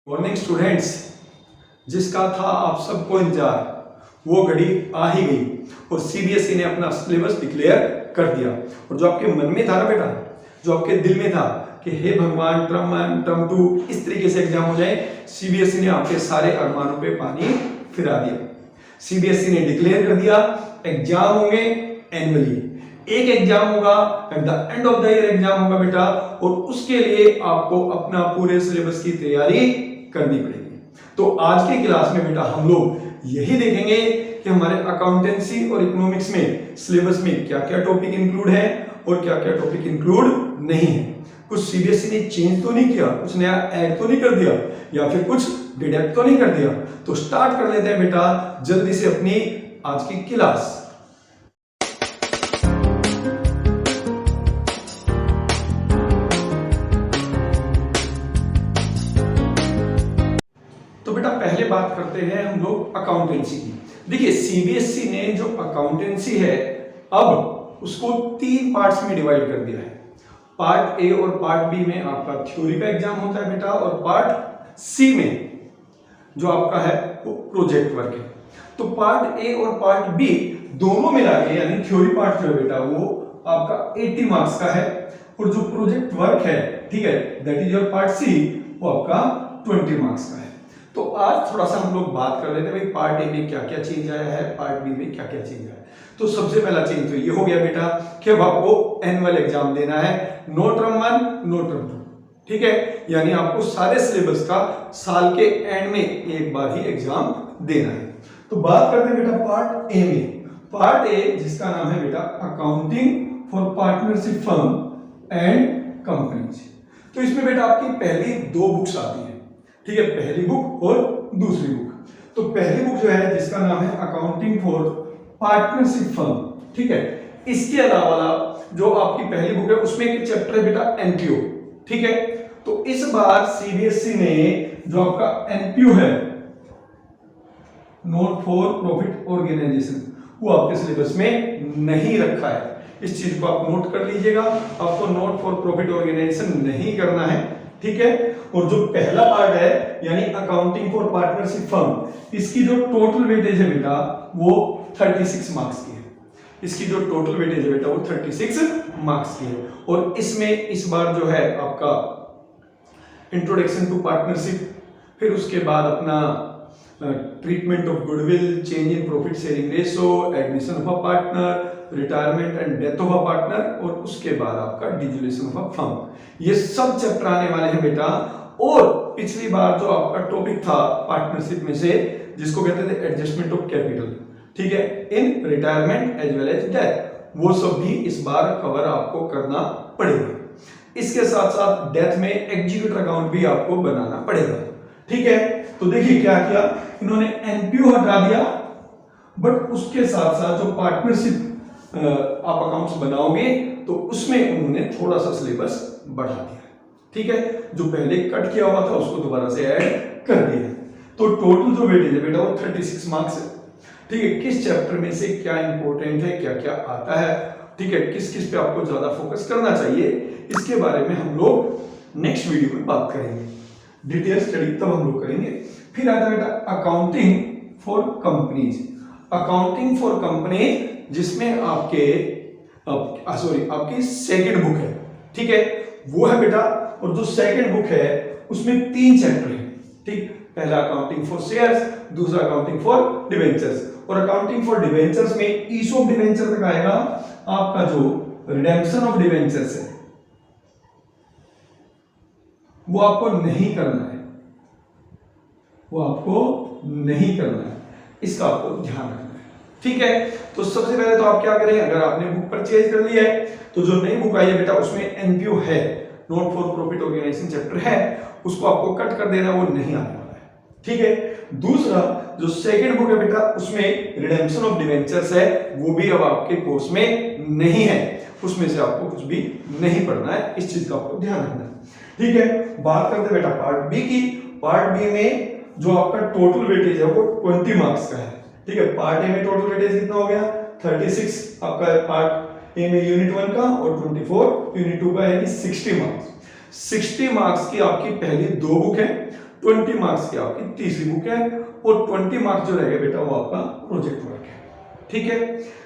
Morning students, जिसका था आप सबको इंतजार वो घड़ी आ ही गई और सीबीएसई ने अपना सिलेबस डिक्लेयर कर दिया। और जो आपके मन में था ना बेटा, जो आपके दिल में था कि हे भगवान टर्म 1 टर्म 2 इस तरीके से एग्जाम हो जाए, सीबीएसई ने आपके सारे अरमानों पे पानी फिरा दिया। सीबीएसई ने डिक्लेयर कर दिया एग्जाम होंगे एनुअली, एक एग्जाम होगा at the end of the year exam होगा बेटा, और उसके लिए आपको अपना पूरे सिलेबस की तैयारी करनी पड़ेगी। तो आज की क्लास में बेटा हम लोग यही देखेंगे कि हमारे अकाउंटेंसी और इकोनॉमिक्स में सिलेबस में क्या क्या टॉपिक इंक्लूड है और क्या क्या टॉपिक इंक्लूड नहीं है। कुछ सीबीएसई ने चेंज तो नहीं किया, कुछ नया ऐड तो नहीं कर दिया, या फिर कुछ डिडक्ट तो नहीं कर दिया। तो स्टार्ट कर लेते हैं बेटा जल्दी से अपनी आज की क्लास। पहले बात करते हैं हम लोग अकाउंटेंसी की। देखिए सीबीएसई ने जो अकाउंटेंसी है अब उसको 3 पार्ट्स में डिवाइड कर दिया है। पार्ट ए और पार्ट बी में आपका थ्योरी का एग्जाम होता है बेटा, और पार्ट सी में जो आपका है वो प्रोजेक्ट वर्क है। तो पार्ट ए और पार्ट बी दोनों मिला के यानी थ्योरी पार्ट जो है बेटा वो आपका 80 मार्क्स का है, और जो प्रोजेक्ट वर्क है ठीक है that is your part C, वो आपका 20 मार्क्स का है। तो आज थोड़ा सा हम लोग बात कर लेते हैं भाई पार्ट ए में क्या क्या चेंज आया है, पार्ट बी में क्या क्या चेंज आया है। तो सबसे पहला चेंज तो ये हो गया बेटा कि अब आपको एनुअल एग्जाम देना है, नो टर्म 1 नो टर्म 2, ठीक है, यानी आपको सारे सिलेबस का साल के एंड में एक बार ही एग्जाम देना है। तो बात करते हैं बेटा पार्ट ए में। पार्ट ए जिसका नाम है बेटा accounting for partnership firm and companies. तो इसमें बेटा आपकी पहली 2 बुक्स आती है, ठीक है, पहली बुक और दूसरी बुक। तो पहली बुक जो है जिसका नाम है अकाउंटिंग फॉर पार्टनरशिप फर्म, ठीक है, इसके अलावा जो आपकी पहली बुक है उसमें एक चैप्टर है बेटा एनपीओ, ठीक है। तो इस बार सीबीएसई ने जो आपका एनपीओ है नॉट फॉर प्रॉफिट ऑर्गेनाइजेशन वो आपके सिलेबस में नहीं रखा है। इस चीज को आप नोट कर लीजिएगा, आपको नॉट फॉर प्रॉफिट ऑर्गेनाइजेशन नहीं करना है, ठीक है। और जो पहला पार्ट है यानी अकाउंटिंग फॉर पार्टनरशिप फर्म, इसकी जो टोटल वेटेज है बेटा वो 36 मार्क्स की है। इसकी जो टोटल वेटेज है बेटा वो 36 मार्क्स की है। और इसमें इस बार जो है आपका इंट्रोडक्शन टू पार्टनरशिप, फिर उसके बाद अपना treatment of goodwill, change in profit sharing ratio, admission of a partner, retirement and death of a partner, और उसके बाद आपका डिसोल्यूशन ऑफ अ फर्म, ये सब चैप्टर आने वाले हैं बेटा। और पिछली बार जो आपका टॉपिक था पार्टनरशिप में से जिसको कहते थे एडजस्टमेंट ऑफ कैपिटल, ठीक है, in retirement as well as death, वो सब भी इस बार कवर आपको करना पड़ेगा। इसके साथ साथ डेथ में एग्जीक्यूटिव अकाउंट भी आपको बनाना पड़ेगा, ठीक है। तो देखिए क्या किया इन्होंने, एनपीओ हटा दिया, बट उसके साथ साथ जो पार्टनरशिप आप अकाउंट्स बनाओगे तो उसमें उन्होंने थोड़ा सा सिलेबस बढ़ा दिया, ठीक है। जो पहले कट किया हुआ था उसको दोबारा से ऐड कर दिया। तो टोटल जो वेटेज है बेटा वो 36 मार्क्स है, ठीक है। किस चैप्टर में से क्या इंपॉर्टेंट है, क्या क्या आता है, ठीक है, किस किस पे आपको ज्यादा फोकस करना चाहिए, इसके बारे में हम लोग नेक्स्ट वीडियो में बात करेंगे। डिटेल स्टडी तब हम लोग करेंगे। फिर आता है बेटा accounting for companies. Accounting for company जिसमें आपके आपकी सेकंड बुक है, ठीक है, वो है बेटा। और जो सेकंड बुक है उसमें 3 चैप्टर है, ठीक। पहला अकाउंटिंग फॉर शेयर्स, दूसरा अकाउंटिंग फॉर डिवेंचर्स, और अकाउंटिंग फॉर डिवेंचर्स में ईश ऑफ डिवेंचर तक आएगा। आपका जो रिडेम्पशन ऑफ डिवेंचर्स है वो आपको नहीं करना है, वो आपको नहीं करना है, इसका आपको ध्यान रखना है, ठीक है। तो सबसे पहले तो आप क्या करें, अगर आपने बुक परचेज कर ली है तो जो नई बुक आई है बेटा उसमें एनपीओ है, not for profit organisation chapter है, उसको आपको कट कर देना, वो नहीं आने वाला है, ठीक है। दूसरा जो सेकंड बुक है बेटा उसमें रिडेम्पशन ऑफ डिवेंचर्स है, वो भी अब आपके कोर्स में नहीं है, उसमें से आपको कुछ भी नहीं पढ़ना है, इस चीज का आपको ध्यान रखना है, ठीक है। बात करते हैं बेटा पार्ट बी की। पार्ट बी में जो आपका टोटल वेटेज है वो 20 मार्क्स का है, ठीक है। पार्ट ए में टोटल वेटेज कितना हो गया 36 आपका पार्ट ए में यूनिट 1 का, और 24 यूनिट 2 का, यानी 60 मार्क्स। 60 मार्क्स की आपकी पहली 2 बुक है, 20 मार्क्स की आपकी तीसरी बुक है और 20 मार्क्स जो रहेगा बेटा वो आपका प्रोजेक्ट वर्क है। ठीक है,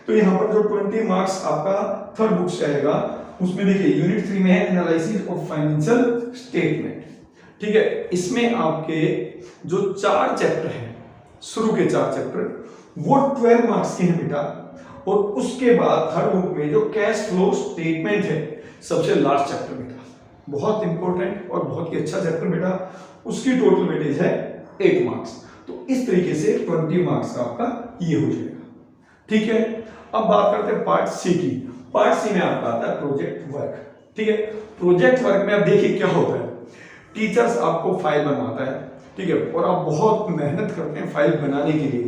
तो यहाँ पर जो 20 मार्क्स आपका थर्ड बुक से आएगा उसमें देखिए यूनिट 3 में है एनालिसिस ऑफ फाइनेंशियल स्टेटमेंट। ठीक है, इसमें आपके जो 4 चैप्टर हैं, शुरू के 4 चैप्टर वो 12 मार्क्स के हैं बेटा, और उसके बाद थर्ड बुक में जो कैश फ्लो स्टेटमेंट है सबसे लास्ट चैप्टर बेटा, बहुत इंपॉर्टेंट और बहुत ही अच्छा चैप्टर बेटा, उसकी टोटल वेटेज है 8 मार्क्स। तो इस तरीके से 20 मार्क्स का आपका ये हो जाएगा। ठीक है, अब बात करते हैं पार्ट सी की। पार्ट सी में आपका आता है प्रोजेक्ट वर्क। ठीक है, प्रोजेक्ट वर्क में आप देखिए क्या होता है, टीचर्स आपको फाइल बनवाता है, ठीक है, और आप बहुत मेहनत करते हैं फाइल बनाने के लिए,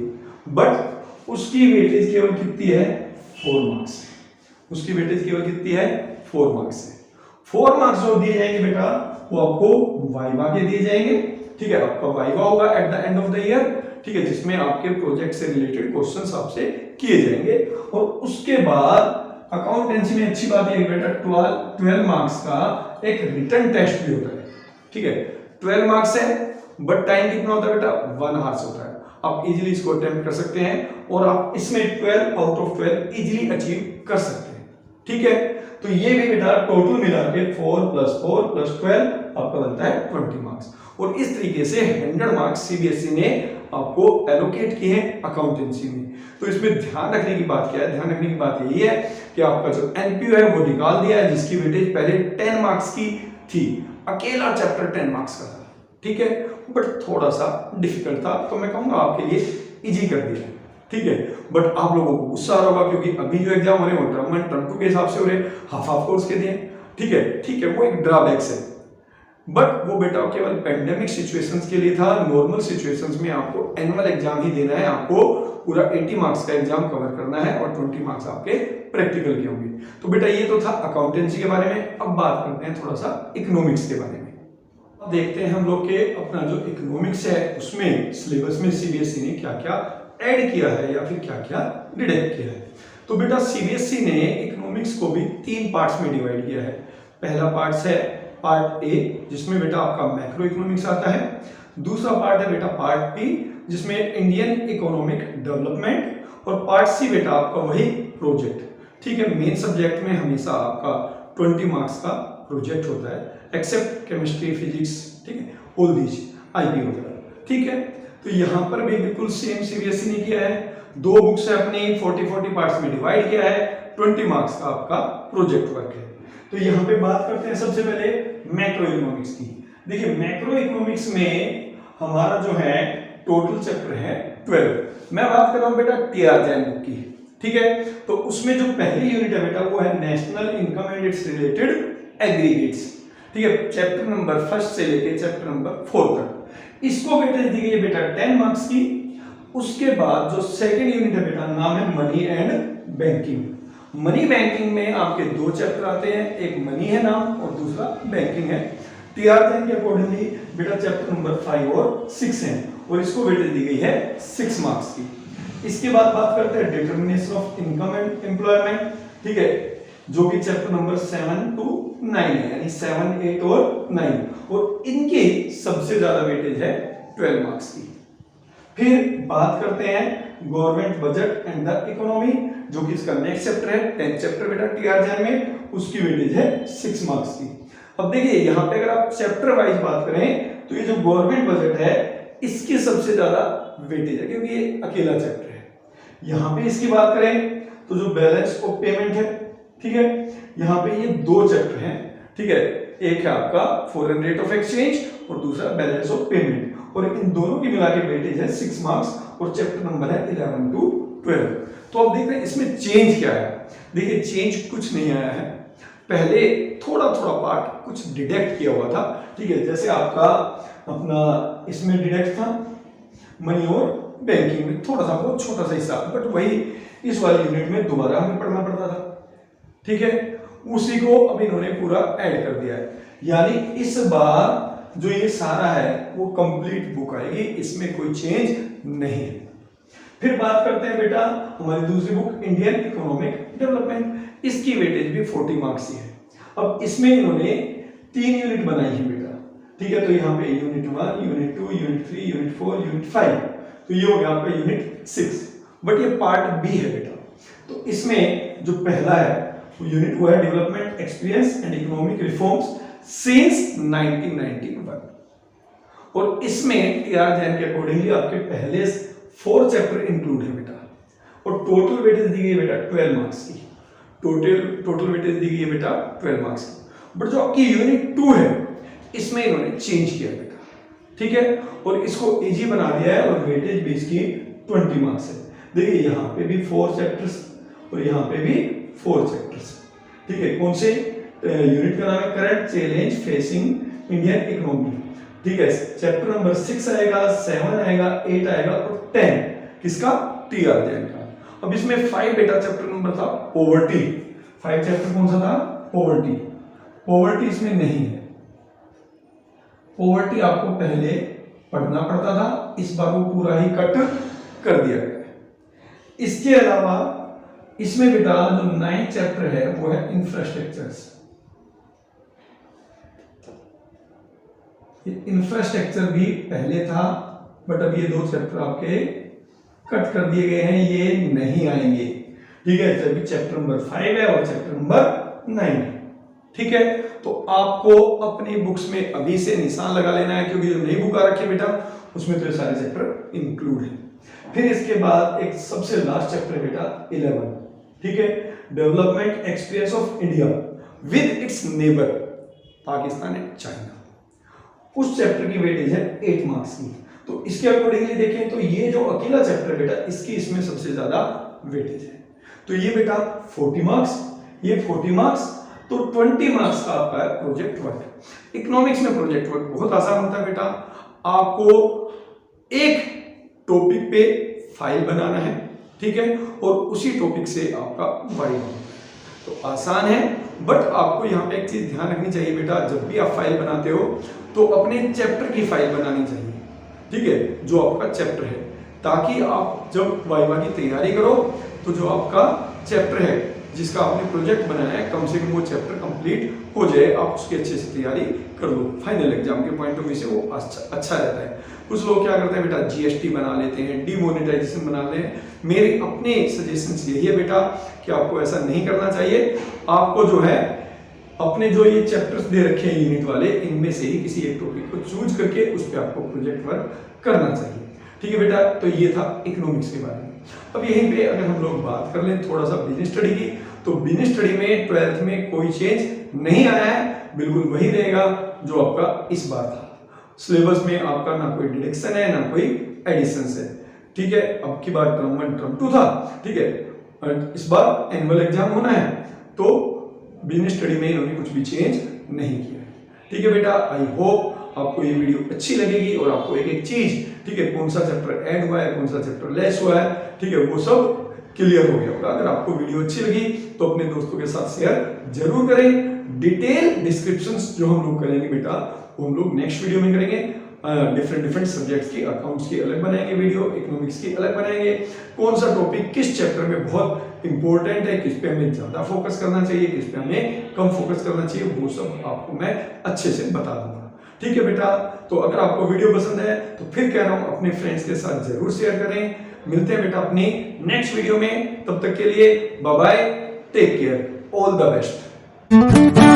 बट उसकी वेटेज केवल कितनी है 4 मार्क्स। उसकी वेटेज केवल कितनी है 4 मार्क्स है। 4 मार्क्स जो दिए जाएंगे बेटा वो आपको वाइवा के दिए जाएंगे। ठीक है, आपका वाइवा होगा at the end of the year. ठीक है, जिसमें आपके प्रोजेक्ट से रिलेटेड क्वेश्चंस आपसे किए जाएंगे, और उसके बाद अकाउंटेंसी में अच्छी बात है बेटा 12 मार्क्स का एक रिटन टेस्ट भी होता है। ठीक है, 12 मार्क्स है बट टाइम कितना होता है बेटा 1 आवर्स होता है। आप इजीली इसको अटेम्प्ट कर सकते हैं और आप इसमें 12 आउट ऑफ 12 इजीली अचीव कर सकते हैं। ठीक है, तो ये भी बेटा टोटल मिला के 4 + 4 + 12 आपका बनता है 20 मार्क्स। और इस तरीके से 100 मार्क्स सीबीएसई ने आपको एलोकेट किए हैं अकाउंटेंसी में। तो इसमें ध्यान रखने की बात क्या है, ध्यान रखने की बात यही है कि आपका जो एनपीयू है वो निकाल दिया है, जिसकी वेटेज पहले 10 मार्क्स की थी, अकेला चैप्टर 10 मार्क्स का था। ठीक है, बट थोड़ा सा डिफिकल्ट था, तो मैं कहूंगा आपके लिए इजी कर दिया। ठीक है, बट आप लोगों को गुस्सा आ रहा होगा क्योंकि अभी जो एग्जाम हो रहे हैं वो टर्म 1 टर्म 2 के हिसाब से हो रहे हैं, हाफ कोर्स के दिए। ठीक है, वो एक ड्रॉबैक्स है, बट वो बेटा केवल पेंडेमिक सिचुएशंस के लिए था। नॉर्मल सिचुएशंस में आपको एनुअल एग्जाम ही देना है, आपको पूरा 80 मार्क्स का एग्जाम कवर करना है और 20 मार्क्स आपके प्रैक्टिकल के होंगे। तो बेटा ये तो था अकाउंटेंसी के बारे में। अब बात करते हैं थोड़ा सा इकोनॉमिक्स के बारे में। अब देखते हैं हम लोग के अपना जो इकोनॉमिक्स है उसमें सिलेबस में सीबीएसई ने क्या क्या ऐड किया है या फिर क्या क्या डिडक्ट किया है। तो बेटा सीबीएसई ने इकोनॉमिक्स को भी 3 पार्ट्स में डिवाइड किया है। पहला पार्ट है पार्ट ए, जिसमें बेटा आपका मैक्रो इकोनॉमिक्स आता है। दूसरा पार्ट है बेटा पार्ट बी, जिसमें इंडियन इकोनॉमिक डेवलपमेंट, और पार्ट सी बेटा आपका वही प्रोजेक्ट। ठीक है, मेन सब्जेक्ट में हमेशा आपका 20 मार्क्स का प्रोजेक्ट होता है, एक्सेप्ट केमिस्ट्री, फिजिक्स, ठीक है, ऑल दीज आईपी वगैरह। ठीक है, तो यहाँ पर भी बिल्कुल सेम सीबीएसई ने किया है। 2 बुक्स है अपनी, 40 पार्ट्स में डिवाइड किया है, 20 मार्क्स का आपका प्रोजेक्ट वर्क है। तो यहाँ पे बात करते हैं सबसे पहले मैक्रो इकोनॉमिक्स की। देखिए मैक्रो इकोनॉमिक्स में हमारा जो है टोटल चैप्टर है 12। मैं बात कर रहा हूँ बेटा टीआर जैन बुक की। ठीक है, तो उसमें जो पहली यूनिट है बेटा वो है national income and it's related aggregates. ठीक है, चैप्टर नंबर 1 से लेके चैप्टर नंबर 4 तक। इसको वेटेज दी गई है बेटा 10 मार्क्स की। उसके बाद जो सेकंड यूनिट है बेटा नाम है money and banking. Money banking में आपके 2 चैप्टर आते हैं, एक मनी है नाम और दूसरा बैंकिंग है। टीआर जैन के अकॉर्डिंगली बेटा चैप्टर नंबर 5 और 6 है और इसको वेटेज दी गई है 6 मार्क्स की। इसके बाद बात करते हैं determination of income and employment. ठीक है, जो कि चैप्टर नंबर 7 to 9 है, यानी 7, 8 और 9, और इनके सबसे ज्यादा वेटेज है 12 मार्क्स की। फिर बात करते हैं government budget and the economy, जो कि इसका नेक्स्ट चैप्टर है, 10th चैप्टर बेटा टीआर जैन में, उसकी वेटेज है 6 मार्क्स की। अब देखिए यहाँ पे अगर आप चैप्टर वाइज बात करें तो ये जो गवर्नमेंट बजट है इसकी सबसे ज्यादा वेटेज है, क्योंकि ये अकेला चैप्टर है। यहाँ पे इसकी बात करें तो जो बैलेंस ऑफ पेमेंट है, ठीक है, यहाँ पे ये 2 चैप्टर हैं। ठीक है, एक है आपका फॉरेन रेट ऑफ एक्सचेंज और दूसरा बैलेंस ऑफ पेमेंट, और इन दोनों की मिला के वेटेज है 6 मार्क्स और चैप्टर नंबर है 11 to 12। तो अब देख रहे हैं इसमें चेंज क्या है। देखिए चेंज कुछ नहीं आया है, पहले थोड़ा थोड़ा पार्ट कुछ डिडक्ट किया हुआ था। ठीक है, जैसे आपका अपना इसमें डिडक्ट था मनी और बैंकिंग में थोड़ा सा, बहुत छोटा सा हिस्सा, बट वही इस वाली यूनिट में दोबारा हमें पढ़ना पड़ता था। ठीक है, उसी को अब इन्होंने पूरा ऐड कर दिया है, यानी इस बार जो ये सारा है वो कंप्लीट बुक आएगी, इसमें कोई चेंज नहीं है। फिर बात करते हैं बेटा हमारी दूसरी बुक इंडियन इकोनॉमिक डेवलपमेंट। इसकी वेटेज भी 40 मार्क्स ही है। अब इसमें इन्होंने 3 यूनिट बनाई है बेटा। ठीक है, तो यहाँ पे unit 1, unit 2, unit 3, unit 4, unit 5, तो ये हो गया आपका यूनिट 6। बट ये पार्ट बी है बेटा। तो इसमें जो पहला है वो यूनिट वो है development experience and economic reforms since 1991। और इसमें टीआर जैन के अकॉर्डिंगली आपके पहले 4 चैप्टर इंक्लूड है बेटा। और टोटल वेटेज दी गई है बेटा 12 मार्क्स की। टोटल वेटेज दी गई है बेटा 12 मार्क्स की। बट जो आपकी यूनिट 2 है इसमें इन्होंने चेंज किया बेटा, ठीक है, और इसको इजी बना दिया है और वेटेज भी इसकी 20 मार्क्स है। देखिए यहाँ पे भी 4 चैप्टर्स और यहाँ पे भी 4 चैप्टर्स, ठीक है। कौन से यूनिट का नाम है current challenge facing Indian economy, ठीक है। चैप्टर नंबर 6 आएगा, 7 आएगा, 8 आएगा और 10 किसका, टीआर जैन का। अब इसमें 5 बेटा चैप्टर नंबर था पॉवर्टी। 5 चैप्टर कौन सा था, पॉवर्टी। पॉवर्टी इसमें नहीं है। पॉवर्टी आपको पहले पढ़ना पड़ता था, इस बार वो पूरा ही कट कर दिया गया है। इसके अलावा इसमें बेटा जो 9th चैप्टर है वो है इंफ्रास्ट्रक्चर्स। इंफ्रास्ट्रक्चर भी पहले था बट अब ये 2 चैप्टर आपके कट कर दिए गए हैं, ये नहीं आएंगे, ठीक है। जब चैप्टर नंबर 5 है और चैप्टर नंबर 9 है, ठीक है। तो आपको अपनी बुक्स में अभी से निशान लगा लेना है, क्योंकि जो नई बुक आ रखी है बेटा उसमें तो ये सारे चैप्टर इंक्लूड है। फिर इसके बाद एक सबसे लास्ट चैप्टर है बेटा 11, ठीक है, development experience of India with its neighbour Pakistan and China. उस चैप्टर की वेटेज है 8 मार्क्स की। तो इसके अकॉर्डिंगली देखें तो ये जो अकेला चैप्टर बेटा इसकी इसमें सबसे ज्यादा वेटेज है। तो ये बेटा 40 मार्क्स, ये 40 मार्क्स, तो 20 मार्क्स का आपका प्रोजेक्ट वर्क। इकोनॉमिक्स में प्रोजेक्ट वर्क बहुत आसान होता है बेटा। आपको एक टॉपिक पे फाइल बनाना है, ठीक है, और उसी टॉपिक से आपका वाइवा, तो आसान है। बट आपको यहाँ पे एक चीज ध्यान रखनी चाहिए बेटा, जब भी आप फाइल बनाते हो तो अपने चैप्टर की फाइल बनानी चाहिए, ठीक है, जो आपका चैप्टर है, ताकि आप जब वाइवा की तैयारी करो तो जो आपका चैप्टर है जिसका आपने प्रोजेक्ट बनाया है कम से कम वो चैप्टर कंप्लीट हो जाए, आप उसकी अच्छे से तैयारी कर लो। फाइनल एग्जाम के पॉइंट ऑफ व्यू से वो अच्छा रहता है। कुछ लोग क्या करते हैं बेटा, जीएसटी बना लेते हैं, डीमोनेटाइजेशन बना लेते हैं। मेरे अपने सजेशंस यही है बेटा कि आपको ऐसा नहीं करना चाहिए। आपको जो है अपने जो ये चैप्टर्स दे रखे हैं यूनिट वाले, इनमें से ही किसी एक टॉपिक को चूज करके उस पर आपको प्रोजेक्ट वर्क करना चाहिए, ठीक है बेटा। तो ये था इकोनॉमिक्स के बारे में। अब यहीं पे अगर हम लोग बात कर लें थोड़ा सा बिजनेस स्टडी की, तो बिजनेस स्टडी में 12th में कोई चेंज नहीं आया है, बिल्कुल वही रहेगा जो आपका इस बार था। सिलेबस में आपका ना कोई डिडक्शन है ना कोई एडिशन है, ठीक है। अब की बार टर्म 1 टर्म 2 था, ठीक है, और इस बार एनुअल एग्जाम होना है, तो बिजनेस स्टडी में इन्होंने कुछ भी चेंज नहीं किया, ठीक है बेटा। आई होप आपको ये वीडियो अच्छी लगेगी और आपको एक एक चीज, ठीक है, कौन सा चैप्टर ऐड हुआ है, कौन सा चैप्टर लेस हुआ है, ठीक है, वो सब क्लियर हो गया होगा। अगर आपको वीडियो अच्छी लगी तो अपने दोस्तों के साथ शेयर जरूर करें। डिटेल डिस्क्रिप्शंस जो हम लोग करेंगे बेटा वो हम लोग नेक्स्ट वीडियो में करेंगे। डिफरेंट सब्जेक्ट्स की, अकाउंट्स की अलग बनाएंगे वीडियो, इकोनॉमिक्स की अलग बनाएंगे। कौन सा टॉपिक किस चैप्टर में बहुत इंपॉर्टेंट है, किस पे हमें ज्यादा फोकस करना चाहिए, किस पे हमें कम फोकस करना चाहिए, वो सब आपको मैं अच्छे से बता दूंगा, ठीक है बेटा। तो अगर आपको वीडियो पसंद है तो फिर कह रहा हूं अपने फ्रेंड्स के साथ जरूर शेयर करें। मिलते हैं बेटा अपनी नेक्स्ट वीडियो में, तब तक के लिए bye bye, take care, all the best.